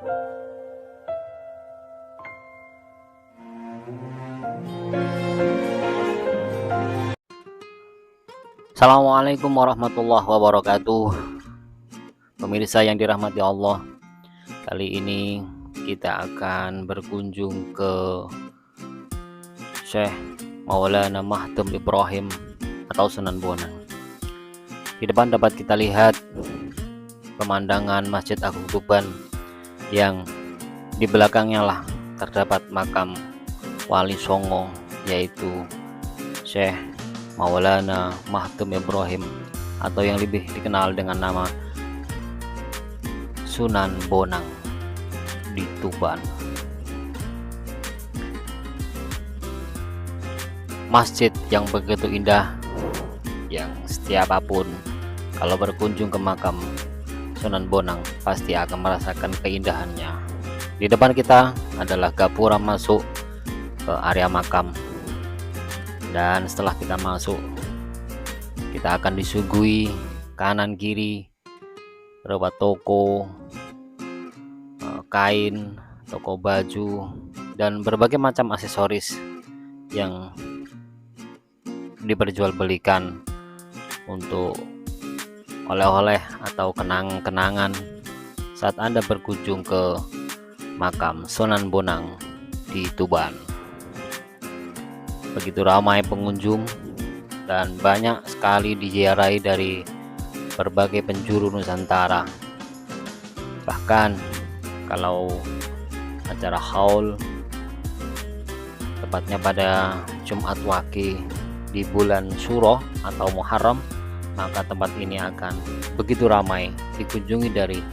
Assalamualaikum warahmatullahi wabarakatuh. Pemirsa yang dirahmati Allah, kali ini kita akan berkunjung ke Syekh Maulana Mahdum Ibrahim atau Sunan Bonang. Di depan dapat kita lihat pemandangan Masjid Agung Tuban, yang di belakangnya lah terdapat makam Wali Songo, yaitu Syekh Maulana Mahdum Ibrahim atau yang lebih dikenal dengan nama Sunan Bonang di Tuban. Masjid yang begitu indah, yang siapapun kalau berkunjung ke makam Sunan Bonang pasti akan merasakan keindahannya. Di depan kita adalah gapura masuk ke area makam. Dan setelah kita masuk, kita akan disuguhi kanan kiri beberapa toko kain, toko baju, dan berbagai macam aksesoris yang diperjualbelikan untuk oleh-oleh atau kenang-kenangan saat Anda berkunjung ke makam Sunan Bonang di Tuban. Begitu ramai pengunjung dan banyak sekali diziarahi dari berbagai penjuru Nusantara. Bahkan kalau acara haul, tepatnya pada Jumat Wage di bulan Syuro atau Muharram, maka tempat ini akan begitu ramai dikunjungi dari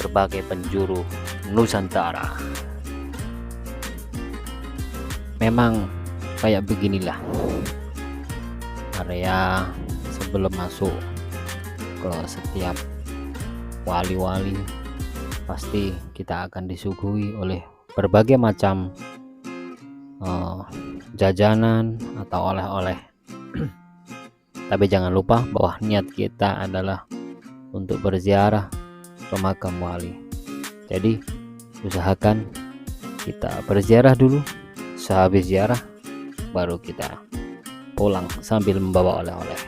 berbagai penjuru Nusantara. Memang kayak beginilah area sebelum masuk ke setiap wali-wali. Pasti kita akan disuguhi oleh berbagai macam jajanan atau oleh-oleh. Tapi jangan lupa bahwa niat kita adalah untuk berziarah ke makam wali. Jadi usahakan kita berziarah dulu, sehabis ziarah baru kita pulang sambil membawa oleh-oleh.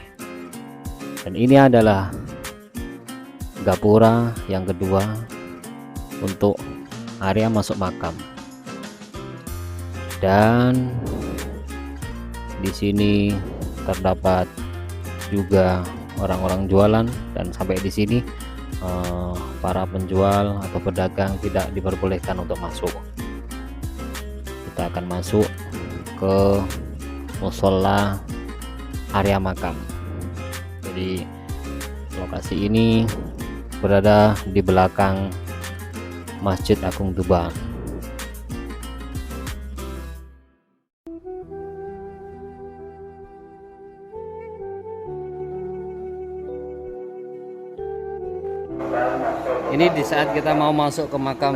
Dan ini adalah gapura yang kedua untuk area masuk makam. Dan di sini terdapat juga orang-orang jualan, dan sampai di sini para penjual atau pedagang tidak diperbolehkan untuk masuk. Kita akan masuk ke musola area makam. Jadi lokasi ini berada di belakang Masjid Agung Tuban. Ini di saat kita mau masuk ke makam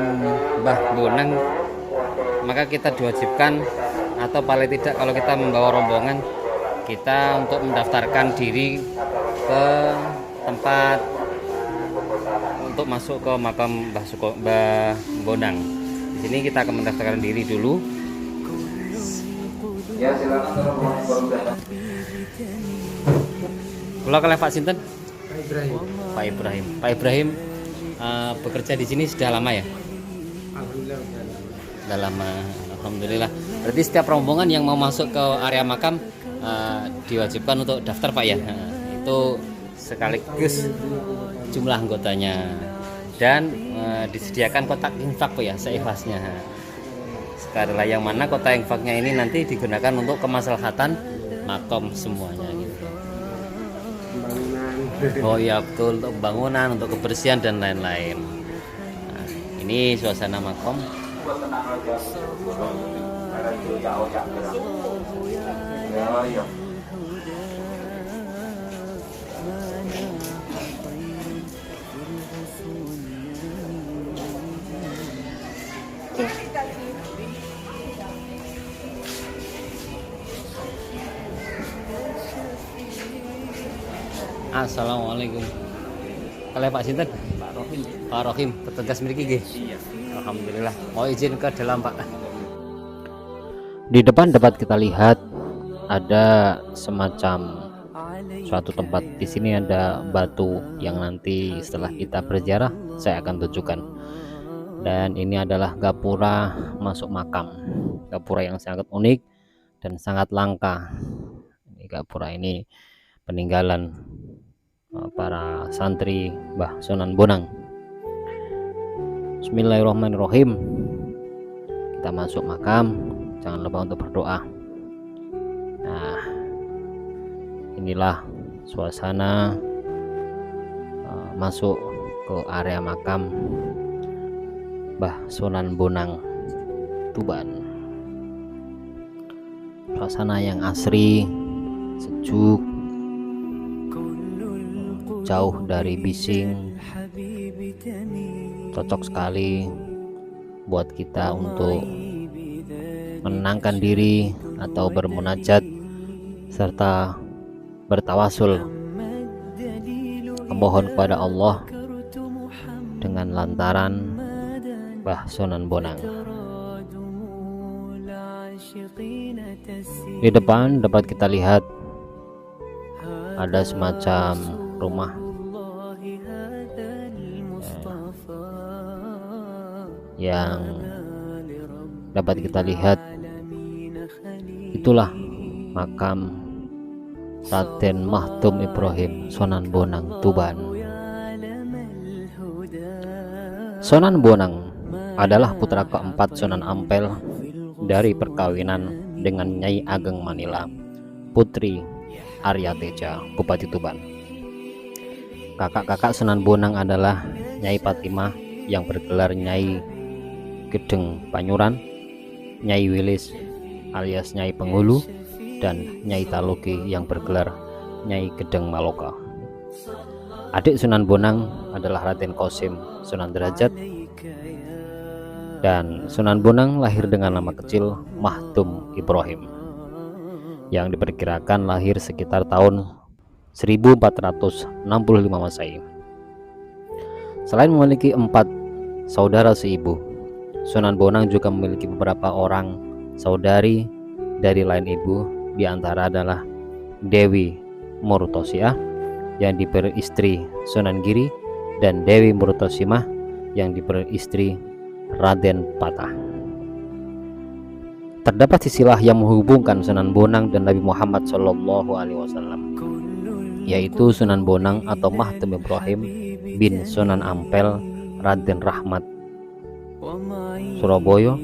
Mbah Bonang, maka kita diwajibkan, atau paling tidak kalau kita membawa rombongan, kita untuk mendaftarkan diri ke tempat untuk masuk ke makam Mbah Bonang. Di sini kita akan mendaftarkan diri dulu. Ya, silakan. Kalau kalian Pak Sinten? Pak Ibrahim. Pak Ibrahim bekerja di sini sudah lama ya? Alhamdulillah. Sudah lama. Alhamdulillah. Berarti setiap rombongan yang mau masuk ke area makam diwajibkan untuk daftar Pak ya? Itu sekaligus jumlah anggotanya, dan disediakan kotak infak Pak ya, seikhlasnya. Sekali yang mana kotak infaknya ini nanti digunakan untuk kemaslahatan makam semuanya gitu. Oh iya betul, untuk bangunan, untuk kebersihan dan lain-lain. Nah, ini suasana makam. Assalamualaikum. Kalian Pak Sinten? Pak Roh. Pak Rohim, petugas mriki nggih. Alhamdulillah. Mau izin ke dalam, Pak. Di depan dapat kita lihat ada semacam suatu tempat. Di sini ada batu yang nanti setelah kita berziarah saya akan tunjukkan. Dan ini adalah gapura masuk makam. Gapura yang sangat unik dan sangat langka. Ini gapura ini peninggalan para santri Mbah Sunan Bonang. Bismillahirrahmanirrahim. Kita masuk makam, jangan lupa untuk berdoa. Nah, inilah suasana masuk ke area makam Mbah Sunan Bonang Tuban. Suasana yang asri, sejuk, jauh dari bising, cocok sekali buat kita untuk menenangkan diri atau bermunajat serta bertawasul, memohon kepada Allah dengan lantaran Mbah Sunan Bonang. Di depan dapat kita lihat ada semacam rumah yang dapat kita lihat, itulah makam Raden Mahtum Ibrahim Sunan Bonang Tuban. Sunan Bonang adalah putra keempat Sunan Ampel dari perkawinan dengan Nyai Ageng Manila, putri Arya Teja, Bupati Tuban. Kakak-kakak Sunan Bonang adalah Nyai Fatimah yang bergelar Nyai Gedeng Panyuran, Nyai Wilis alias Nyai Penghulu, dan Nyai Taloge yang bergelar Nyai Gedeng Maloka. Adik Sunan Bonang adalah Raden Qasim Sunan Derajat, dan Sunan Bonang lahir dengan nama kecil Mahtum Ibrahim yang diperkirakan lahir sekitar tahun 1465 Masehi. Selain memiliki 4 saudara seibu, Sunan Bonang juga memiliki beberapa orang saudari dari lain ibu, di antara adalah Dewi Murtosiah yang diberi istri Sunan Giri dan Dewi Murtosimah yang diberi istri Raden Patah. Terdapat silsilah yang menghubungkan Sunan Bonang dan Nabi Muhammad SAW, yaitu Sunan Bonang atau Mahtum Ibrahim bin Sunan Ampel Raden Rahmat Surabaya,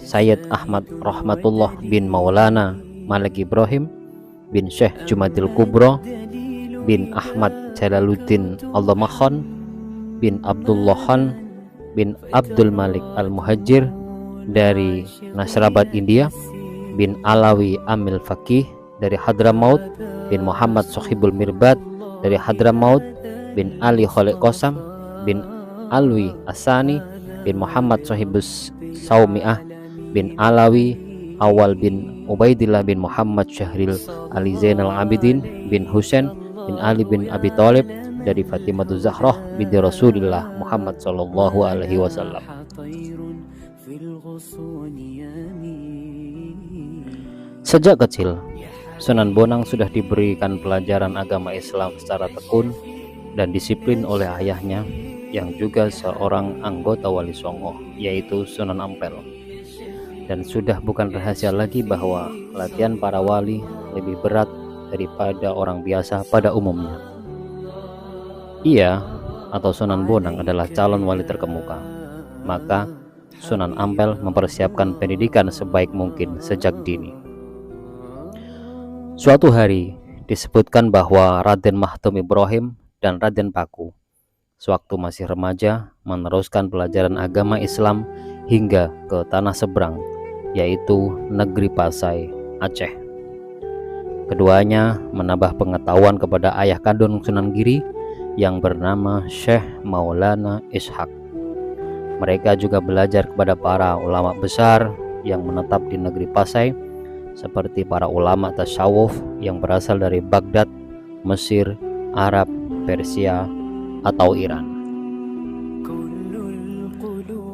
Sayyid Ahmad Rahmatullah bin Maulana Malik Ibrahim bin Syekh Jumadil Kubro bin Ahmad Jalaluddin Al-Makhan bin Abdullah Khan bin Abdul Malik Al-Muhajir dari Nasrabad, India, bin Alawi Amil Faqih dari Hadramaut, bin Muhammad Sohibul Mirbad dari Hadramaut, bin Ali Khalid Qasam bin Alwi Asani bin Muhammad Sohibus Saumi'ah bin Alawi Awal bin Ubaidillah bin Muhammad Syahril Ali Zainal Abidin bin Husain bin Ali bin Abi Thalib dari Fatimah Zahrah binti Rasulullah Muhammad sallallahu alaihi wasallam. Sejak kecil, Sunan Bonang sudah diberikan pelajaran agama Islam secara tekun dan disiplin oleh ayahnya yang juga seorang anggota Wali Songo, yaitu Sunan Ampel. Dan sudah bukan rahasia lagi bahwa latihan para wali lebih berat daripada orang biasa pada umumnya. Ia atau Sunan Bonang adalah calon wali terkemuka, maka Sunan Ampel mempersiapkan pendidikan sebaik mungkin sejak dini. Suatu hari disebutkan bahwa Raden Mahtum Ibrahim dan Raden Paku sewaktu masih remaja meneruskan pelajaran agama Islam hingga ke tanah seberang, yaitu negeri Pasai, Aceh. Keduanya menambah pengetahuan kepada ayah kandung Sunan Giri yang bernama Syekh Maulana Ishaq. Mereka juga belajar kepada para ulama besar yang menetap di negeri Pasai, seperti para ulama tasawuf yang berasal dari Baghdad, Mesir, Arab, Persia, atau Iran.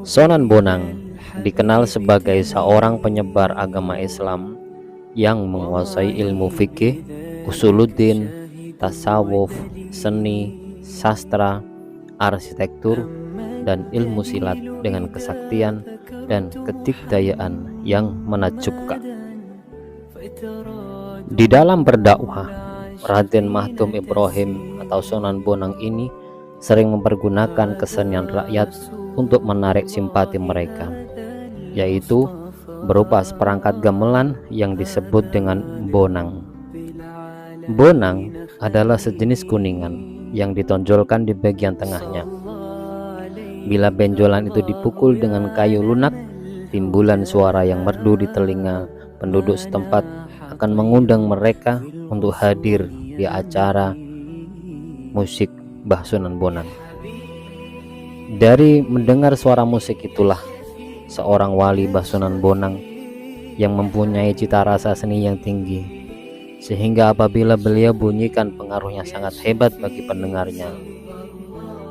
Sunan Bonang dikenal sebagai seorang penyebar agama Islam yang menguasai ilmu fikih, usuluddin, tasawuf, seni, sastra, arsitektur, dan ilmu silat dengan kesaktian dan kedikdayaan yang menakjubkan. Di dalam berdakwah, Raden Mahtum Ibrahim atau Sunan Bonang ini sering mempergunakan kesenian rakyat untuk menarik simpati mereka, yaitu berupa seperangkat gamelan yang disebut dengan bonang. Bonang adalah sejenis kuningan yang ditonjolkan di bagian tengahnya. Bila benjolan itu dipukul dengan kayu lunak, timbulan suara yang merdu di telinga penduduk setempat akan mengundang mereka untuk hadir di acara musik Mbah Sunan Bonang. Dari mendengar suara musik itulah seorang wali Mbah Sunan Bonang yang mempunyai cita rasa seni yang tinggi, sehingga apabila beliau bunyikan pengaruhnya sangat hebat bagi pendengarnya.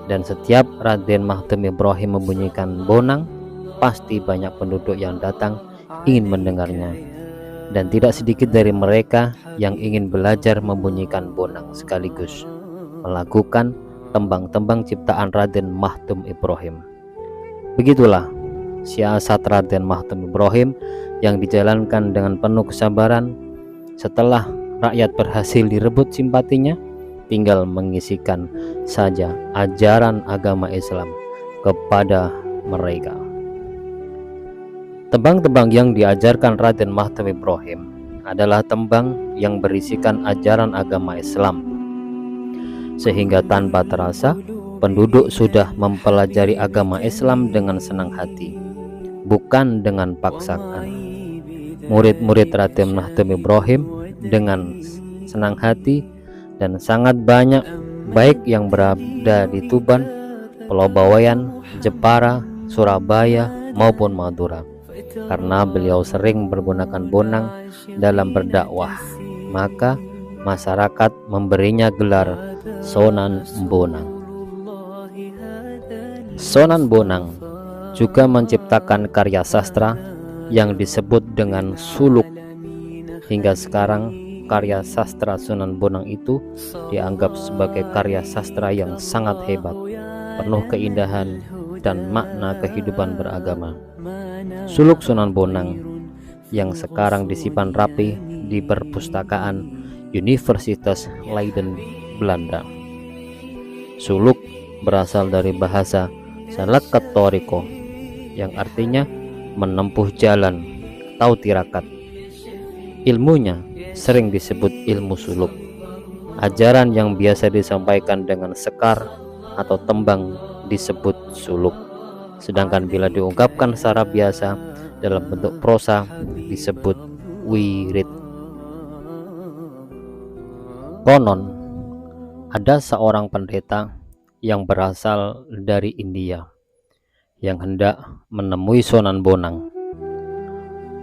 Dan setiap Raden Mahtum Ibrahim membunyikan bonang, pasti banyak penduduk yang datang ingin mendengarnya, dan tidak sedikit dari mereka yang ingin belajar membunyikan bonang sekaligus melakukan tembang-tembang ciptaan Raden Mahtum Ibrahim. Begitulah siasat Raden Mahtum Ibrahim yang dijalankan dengan penuh kesabaran. Setelah rakyat berhasil direbut simpatinya, tinggal mengisikan saja ajaran agama Islam kepada mereka. Tembang-tembang yang diajarkan Raden Mahtum Ibrahim adalah tembang yang berisikan ajaran agama Islam, sehingga tanpa terasa penduduk sudah mempelajari agama Islam dengan senang hati, bukan dengan paksaan. Murid-murid Raden Mahtum Ibrahim dengan senang hati dan sangat banyak, baik yang berada di Tuban, Pulau Bawean, Jepara, Surabaya maupun Madura, karena beliau sering menggunakan bonang dalam berdakwah. Maka masyarakat memberinya gelar Sunan Bonang. Sunan Bonang juga menciptakan karya sastra yang disebut dengan suluk. Hingga sekarang karya sastra Sunan Bonang itu dianggap sebagai karya sastra yang sangat hebat, penuh keindahan dan makna kehidupan beragama. Suluk Sunan Bonang yang sekarang disimpan rapi di perpustakaan Universitas Leiden, Belanda. Suluk berasal dari bahasa Salakkatoriko yang artinya menempuh jalan atau tirakat. Ilmunya sering disebut ilmu suluk. Ajaran yang biasa disampaikan dengan sekar atau tembang disebut suluk, sedangkan bila diungkapkan secara biasa dalam bentuk prosa disebut wirid. Konon ada seorang pendeta yang berasal dari India yang hendak menemui Sunan Bonang.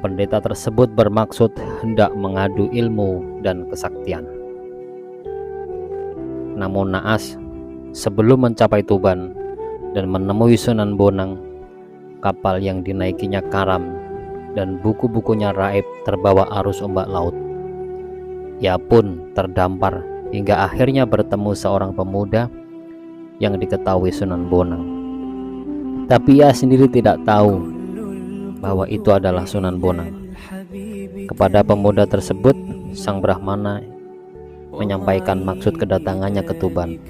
Pendeta tersebut bermaksud hendak mengadu ilmu dan kesaktian. Namun naas, sebelum mencapai Tuban dan menemui Sunan Bonang, kapal yang dinaikinya karam dan buku-bukunya raib terbawa arus ombak laut. Ia pun terdampar hingga akhirnya bertemu seorang pemuda yang diketahui Sunan Bonang. Tapi ia sendiri tidak tahu bahwa itu adalah Sunan Bonang. Kepada pemuda tersebut, sang Brahmana menyampaikan maksud kedatangannya ke Tuban.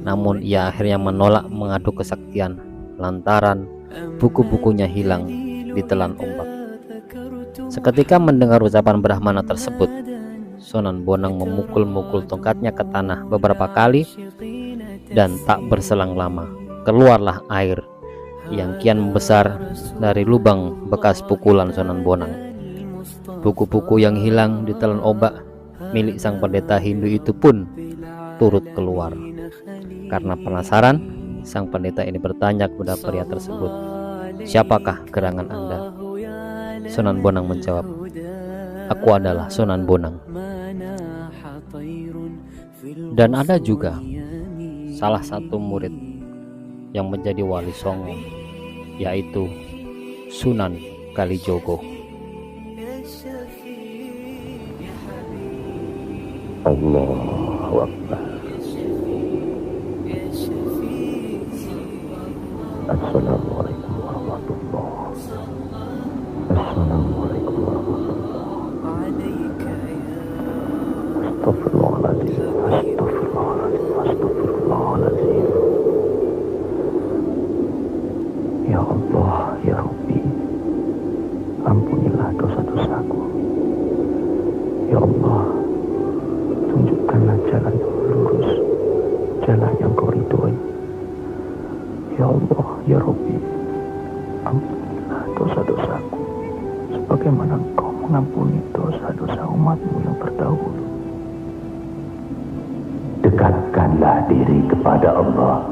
Namun ia akhirnya menolak mengadu kesaktian lantaran buku-bukunya hilang ditelan ombak. Seketika mendengar ucapan Brahmana tersebut, Sunan Bonang memukul-mukul tongkatnya ke tanah beberapa kali, dan tak berselang lama keluarlah air yang kian membesar dari lubang bekas pukulan Sunan Bonang. Buku-buku yang hilang ditelan ombak milik sang pendeta Hindu itu pun turut keluar. Karena penasaran, sang pendeta ini bertanya kepada pria tersebut, "Siapakah gerangan Anda?" Sunan Bonang menjawab, "Aku adalah Sunan Bonang." Dan ada juga salah satu murid yang menjadi wali songo yaitu Sunan Kalijogo. Allahu Akbar. Assalamualaikum warahmatullahi wabarakatuh. Assalamualaikum warahmatullahi wabarakatuh. Astagfirullahaladzim. Astagfirullahaladzim. Astagfirullahaladzim. Ya Allah, ya Rabbi, ampunilah dosa-dosaku. Ya Allah, tunjukkanlah jalan yang lurus, jalan yang Kau ridhoi. Ya Allah, ya Rabbi, ampunilah dosa-dosaku, sebagaimana Engkau mengampuni dosa-dosa umat-Mu yang terdahulu. Dekatkanlah diri kepada Allah.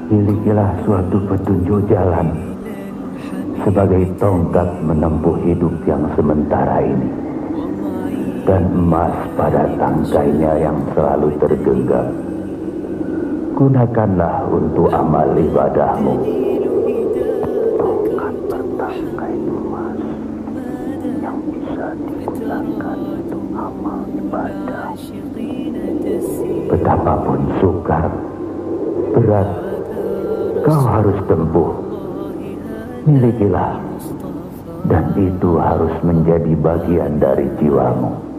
Milikilah suatu petunjuk jalan sebagai tongkat menempuh hidup yang sementara ini, dan emas pada tangkainya yang selalu tergenggam. Gunakanlah untuk amal ibadahmu. Tongkat bertangkai emas yang bisa digunakan untuk amal ibadah. Betapapun sukar, berat, kau harus tempuh. Milikilah, dan itu harus menjadi bagian dari jiwamu.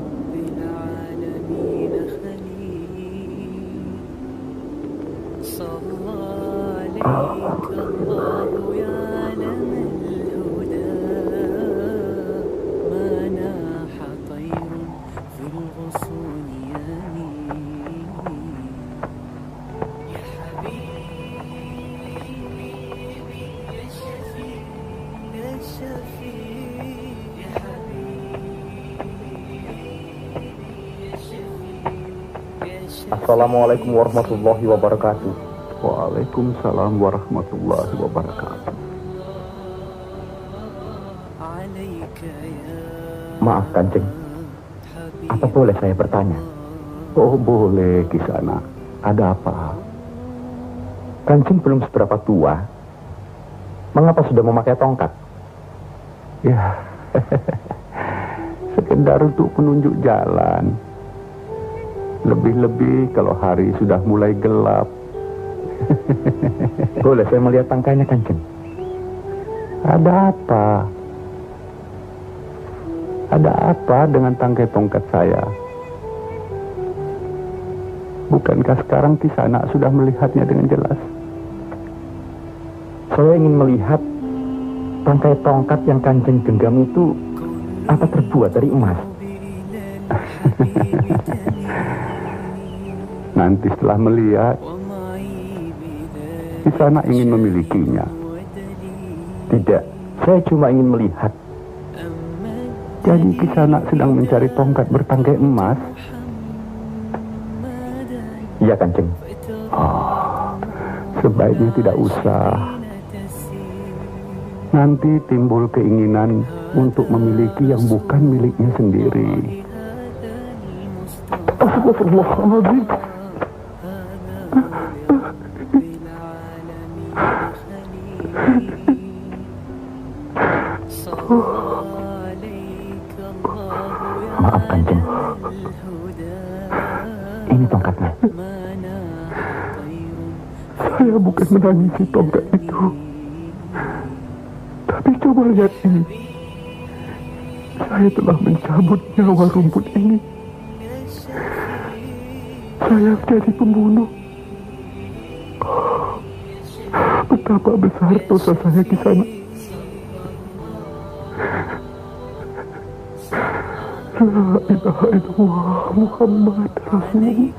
Assalamualaikum warahmatullahi wabarakatuh. Waalaikumsalam warahmatullahi wabarakatuh. Maaf Kanjeng, apa boleh saya bertanya? Oh boleh, Kisana. Ada apa? Kanjeng belum seberapa tua, mengapa sudah memakai tongkat? Ya, sekedar untuk penunjuk jalan. Lebih-lebih kalau hari sudah mulai gelap. Boleh saya melihat tangkainya Kanjeng? Ada apa? Ada apa dengan tangkai tongkat saya? Bukankah sekarang Kisana sudah melihatnya dengan jelas? Saya ingin melihat tangkai tongkat yang Kanjeng genggam itu apa terbuat dari emas? Nanti setelah melihat, Kisana ingin memilikinya. Tidak, saya cuma ingin melihat. Jadi Kisana sedang mencari tongkat bertangkai emas? Iya Kanjeng. Oh, sebaiknya tidak usah. Nanti timbul keinginan untuk memiliki yang bukan miliknya sendiri. Astagfirullahaladzim. Maaf Kanjeng, ini tongkatnya. Saya bukan menangisi tongkat itu. Tapi coba lihat ini. Saya telah mencabut nyawa rumput ini. Saya jadi pembunuh. Betapa besar dosa saya di sana. La ilaha illallah Muhammad Rasulullah.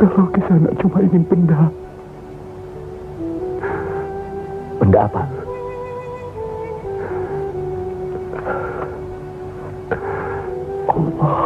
Kalau Kisana cuma ingin benda. Benda apa? Allah.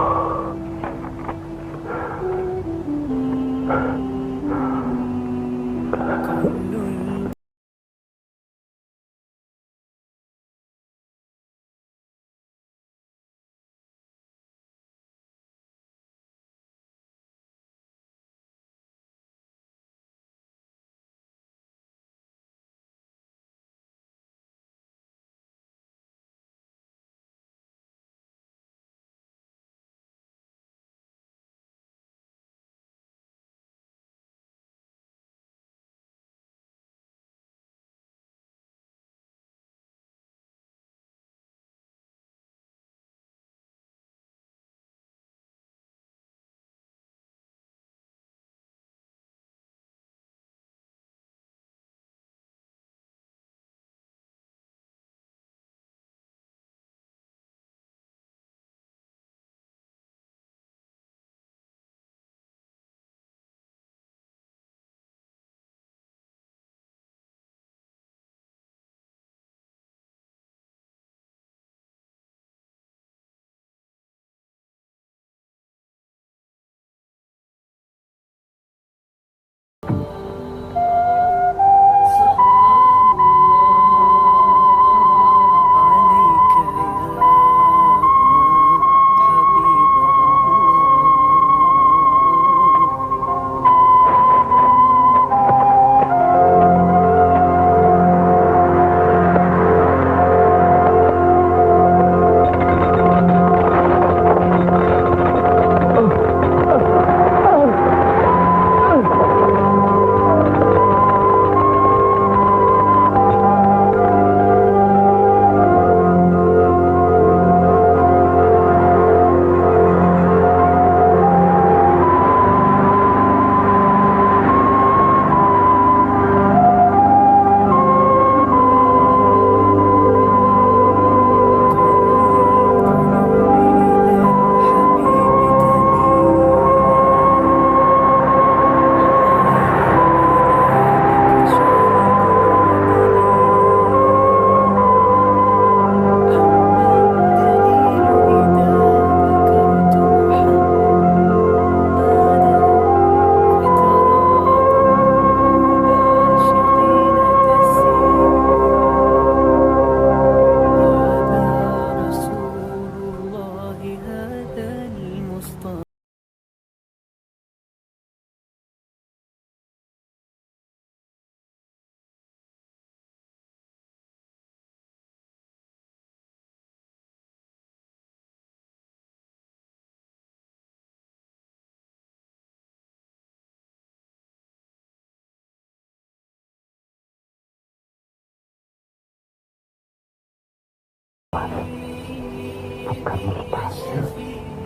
bukan mustahil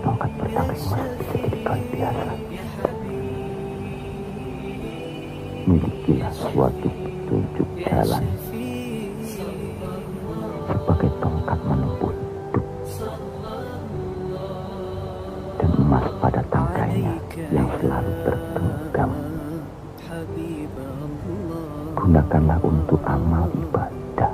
tongkat bertangkai emas bisa jadi kali biasa. Milikilah suatu petunjuk jalan sebagai tongkat menempuh hidup, dan emas pada tangkainya yang selalu tergenggam. Gunakanlah untuk amal ibadah.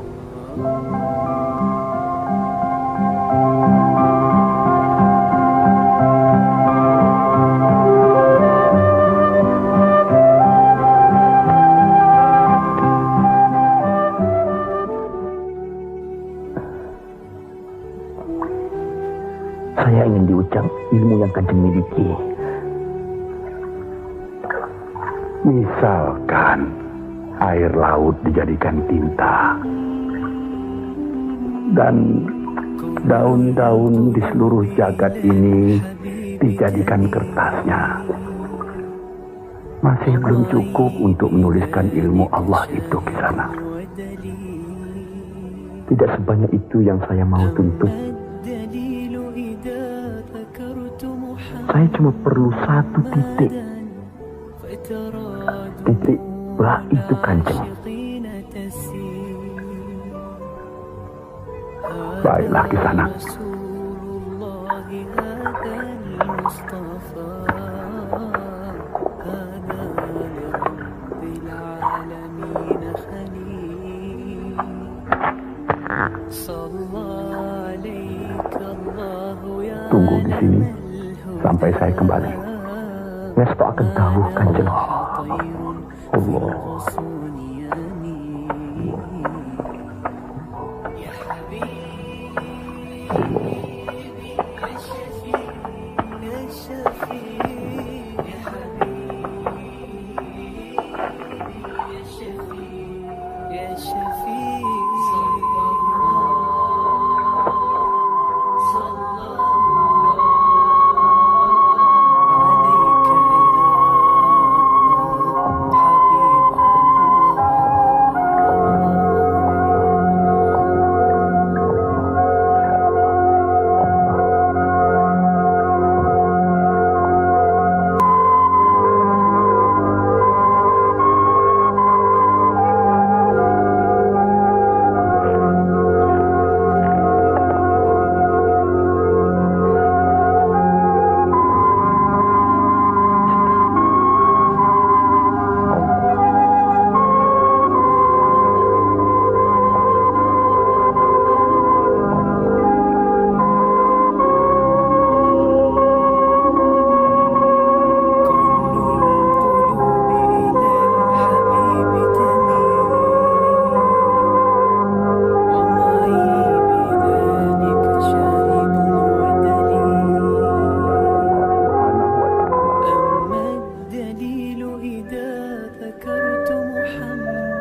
Saya ingin diucap ilmu yang Kanjeng miliki. Misalkan air laut dijadikan tinta dan daun-daun di seluruh jagat ini dijadikan kertasnya, masih belum cukup untuk menuliskan ilmu Allah itu di sana. Tidak sebanyak itu yang saya mau tuntut. Saya cuma perlu satu titik. Titik bah itu Kanjeng. Baiklah di sana. Tunggu di sini sampai saya kembali. Ngesto akan tahu Kanjeng. Allah.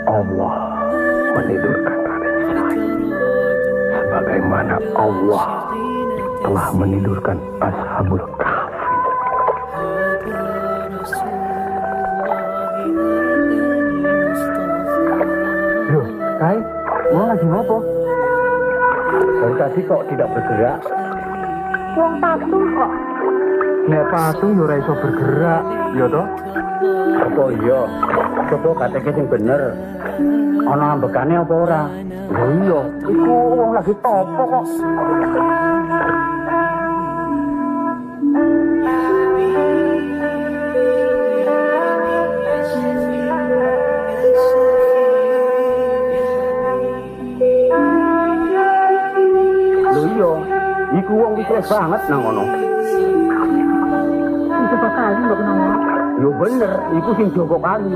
Allah menidurkan Raden sebagaimana Allah telah menidurkan Ashabul Kahfi. Loh, Kai, mau lagi ngopo? Dari tadi kok tidak bergerak? Wong patung kok. Nek patung yo ora iso bergerak, ya toh? Apa iya? Coba katanya sing bener. Ana ambekane apa ora? Lho iya, iku wong lagi topo kok. Lho iya, iku wong wis banget nang ngono. Coba kali mbok kenal. Yo bener, iku sing Joko Kali.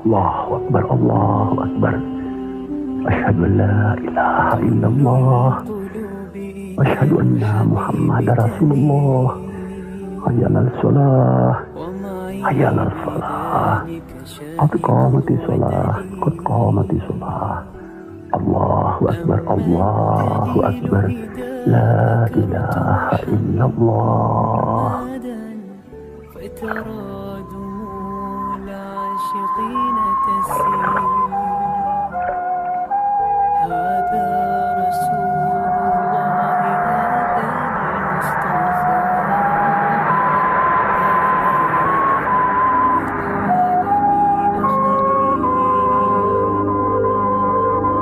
Allahu Akbar, Allahu Akbar. Asyhadu an la ilaha illallah. Asyhadu anna Muhammadar Rasulullah. Hayya 'alal shalah. Hayya 'alal falah. Qad qamatis shalah. Qad qamatis shalah. Allahu Akbar, Allahu Akbar. La ilaha illallah. العاشقين تسير هذا رسول الله هذا المصطفى العالمين خليل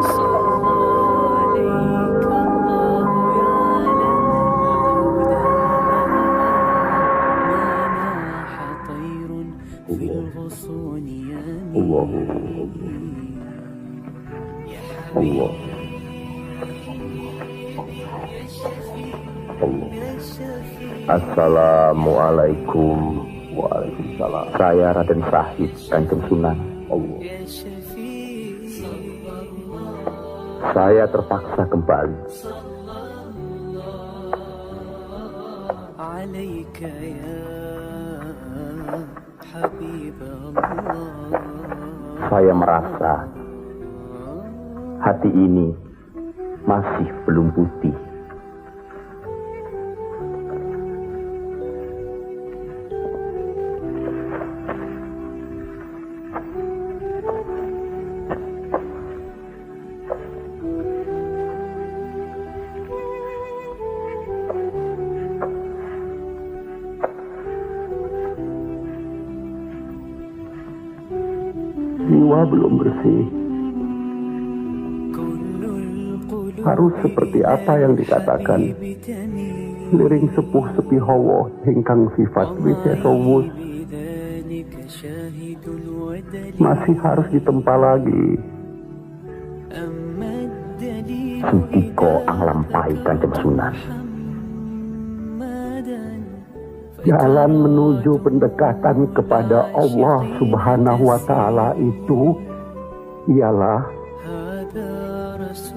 صلى عليك الله يا لنا الهدى ما ناح طير في الغصون Allah, Allah, Allah. Assalamualaikum. Waalaikumsalam. Saya Raden Syahid Kanjeng Sunan. Allah. Saya terpaksa kembali. عليك يا حبيب الله Saya merasa hati ini masih belum putih. Jiwa belum bersih. Harus seperti apa yang dikatakan liring sepuh sepi hawa hingkang sifat wisesowus masih harus ditempa lagi. Sutiko anglampai Kanjeng Sunan. Jalan menuju pendekatan kepada Allah Subhanahu wa Ta'ala itu ialah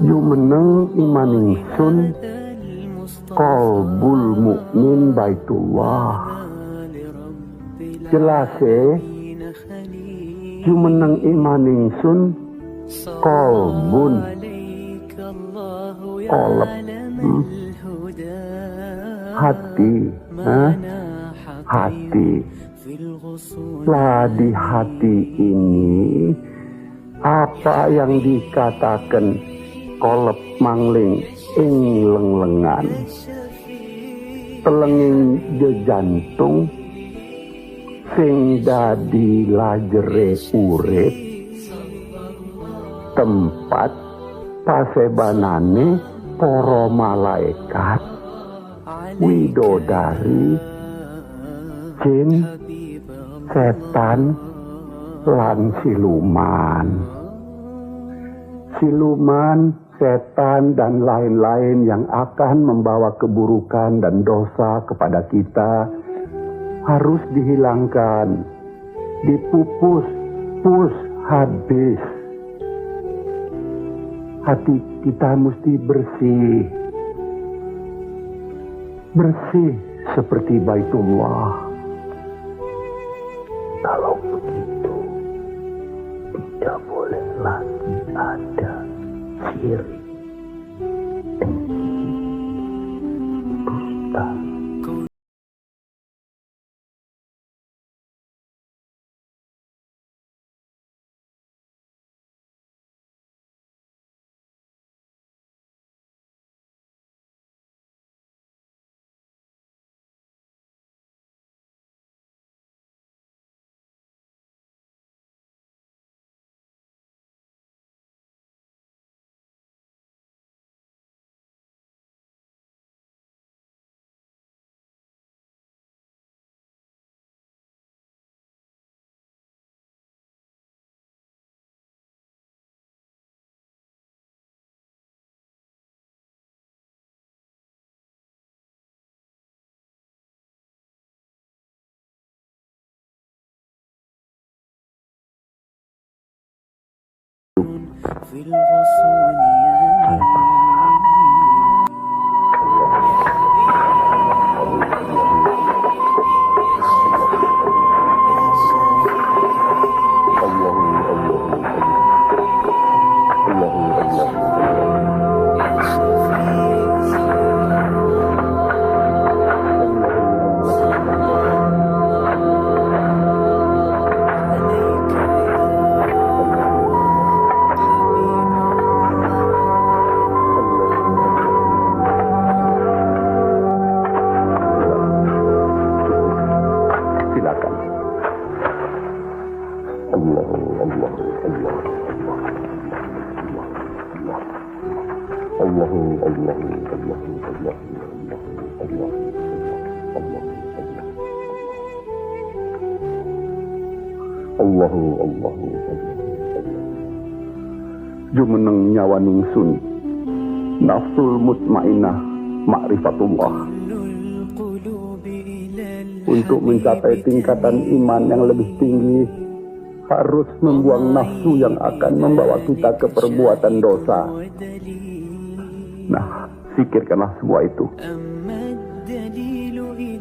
jumeneng imaning sun qalbul mukmin baitullah. Jelase jumeneng imaning sun qalbun qalb hati, hati. Lah di hati ini apa yang dikatakan kolep mangling ing lenglengan telenging jejantung sing dadi lajere urip tempat pasebanane para malaikat widodari jin setan lan siluman, setan dan lain-lain yang akan membawa keburukan dan dosa kepada kita harus dihilangkan, dipupus habis. Hati kita mesti bersih seperti Baitullah. Kalau begitu tidak boleh lagi ada syirik, dengki, dusta. في الغصون يمين. Silakan. Jumeneng nyawa ningsun nafsul mutmainnah ma'rifatullah. Untuk mencapai tingkatan iman yang lebih tinggi, harus membuang nafsu yang akan membawa kita ke perbuatan dosa. Nah, pikirkanlah semua itu.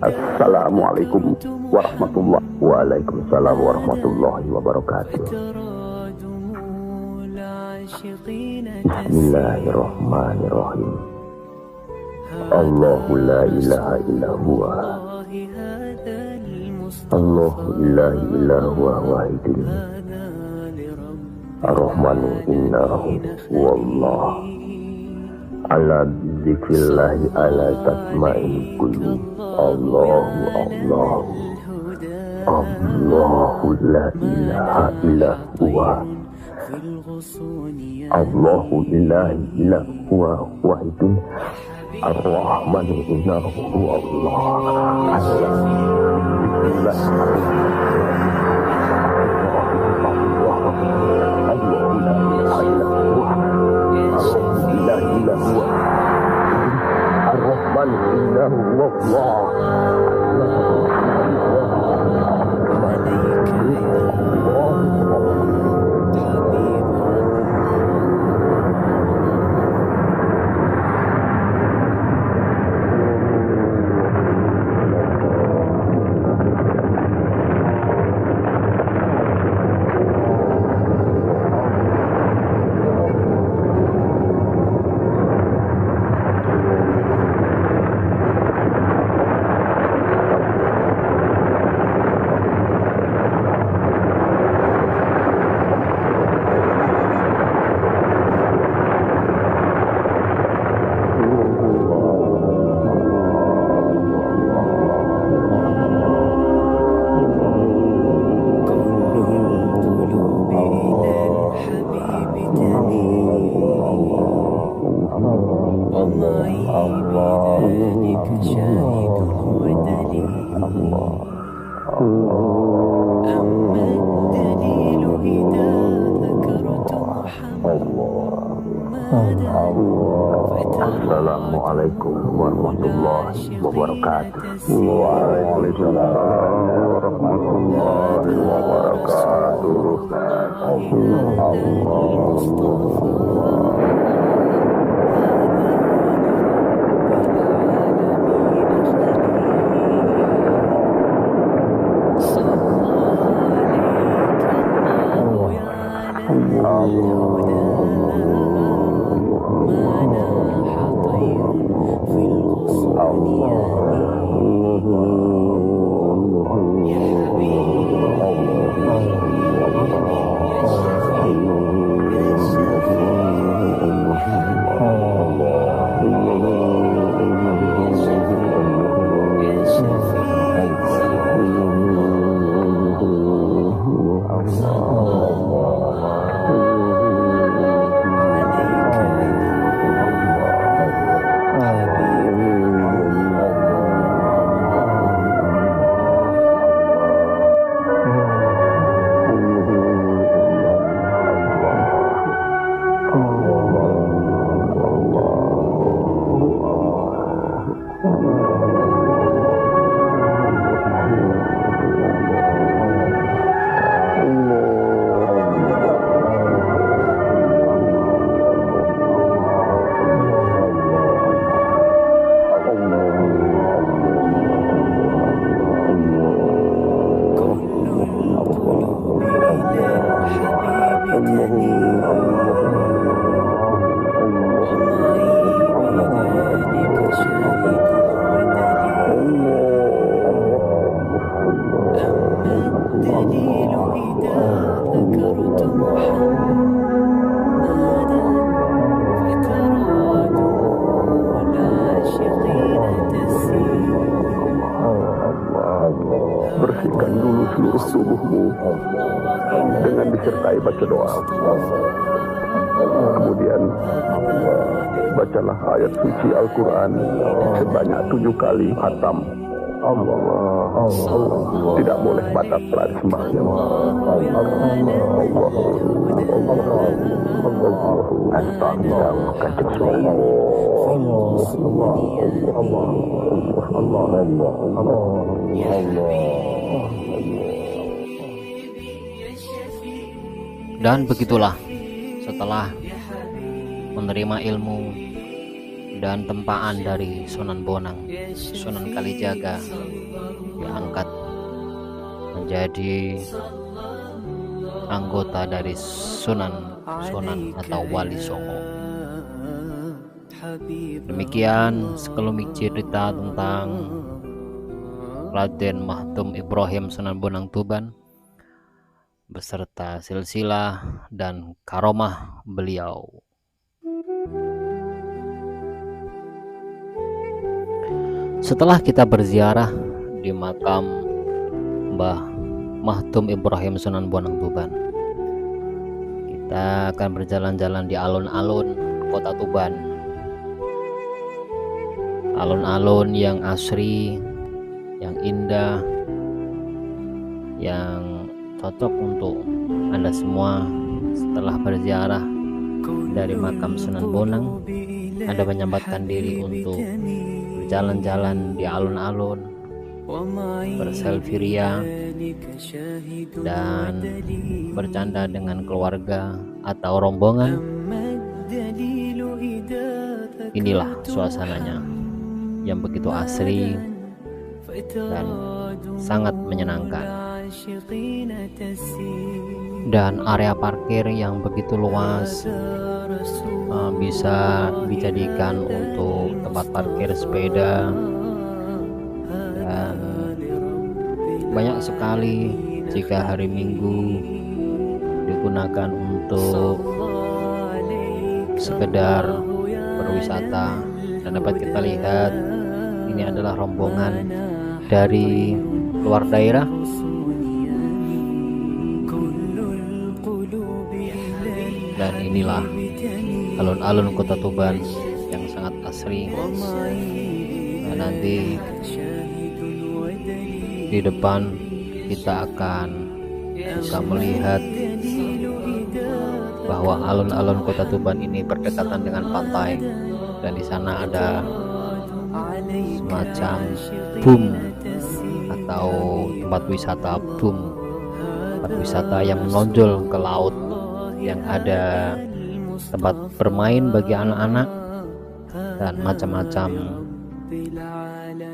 Assalamualaikum warahmatullahi wabarakatuh. Waalaikumsalam warahmatullahi wabarakatuh. Bismillahirrahmanirrahim. Allahu la ilaha illa huwa. Allahu la ilaha huwa wahidin. Ar-Rahmanu innahu wallah. Ala zikrillahi ala tasma'il qulub. Allahu Allah. Allahu la ilaha illa huwa. Allahu la ilaha huwa wahidun. Ar-Rahmanu innahu wallah. Ar-Rahman innahu wallah. Assalamualaikum warahmatullahi wabarakatuh. Waalaikumsalam warahmatullahi Bersihkan dulu seluruh tubuhmu dengan disertai baca doa. Kemudian bacalah ayat suci Al-Quran sebanyak 7 kali khatam. Tidak boleh batal salat sembahyang. Dan begitulah, setelah menerima ilmu dan tempaan dari Sunan Bonang, Sunan Kalijaga diangkat menjadi anggota dari Sunan atau Wali Songo. Demikian sekelumit cerita tentang Raden Mahtum Ibrahim Sunan Bonang Tuban beserta silsilah dan karomah beliau. Setelah kita berziarah di makam Mbah Mahtum Ibrahim Sunan Bonang Tuban, kita akan berjalan-jalan di alun-alun kota Tuban. Alun-alun yang asri, yang indah, yang cocok untuk Anda semua setelah berziarah dari makam Sunan Bonang. Anda menyempatkan diri untuk berjalan-jalan di alun-alun, berselfie ria, dan bercanda dengan keluarga atau rombongan. Inilah suasananya yang begitu asri dan sangat menyenangkan. Dan area parkir yang begitu luas, bisa dijadikan untuk tempat parkir sepeda, dan banyak sekali jika hari Minggu digunakan untuk sekedar berwisata. Dan dapat kita lihat ini adalah rombongan dari luar daerah. Dan inilah alun-alun kota Tuban yang sangat asri. Nah, nanti di depan kita akan bisa melihat bahwa alun-alun kota Tuban ini berdekatan dengan pantai, dan di sana ada semacam boom atau tempat wisata yang menonjol ke laut, yang ada tempat bermain bagi anak-anak dan macam-macam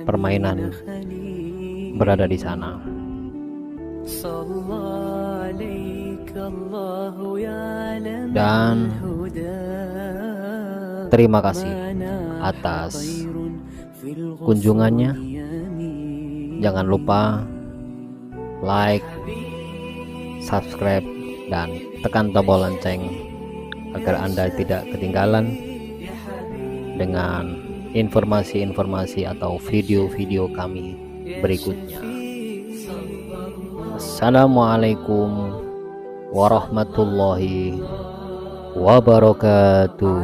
permainan berada di sana. Dan terima kasih atas kunjungannya. Jangan lupa like, subscribe, dan tekan tombol lonceng agar Anda tidak ketinggalan dengan informasi-informasi atau video-video kami berikutnya. Assalamualaikum warahmatullahi wabarakatuh.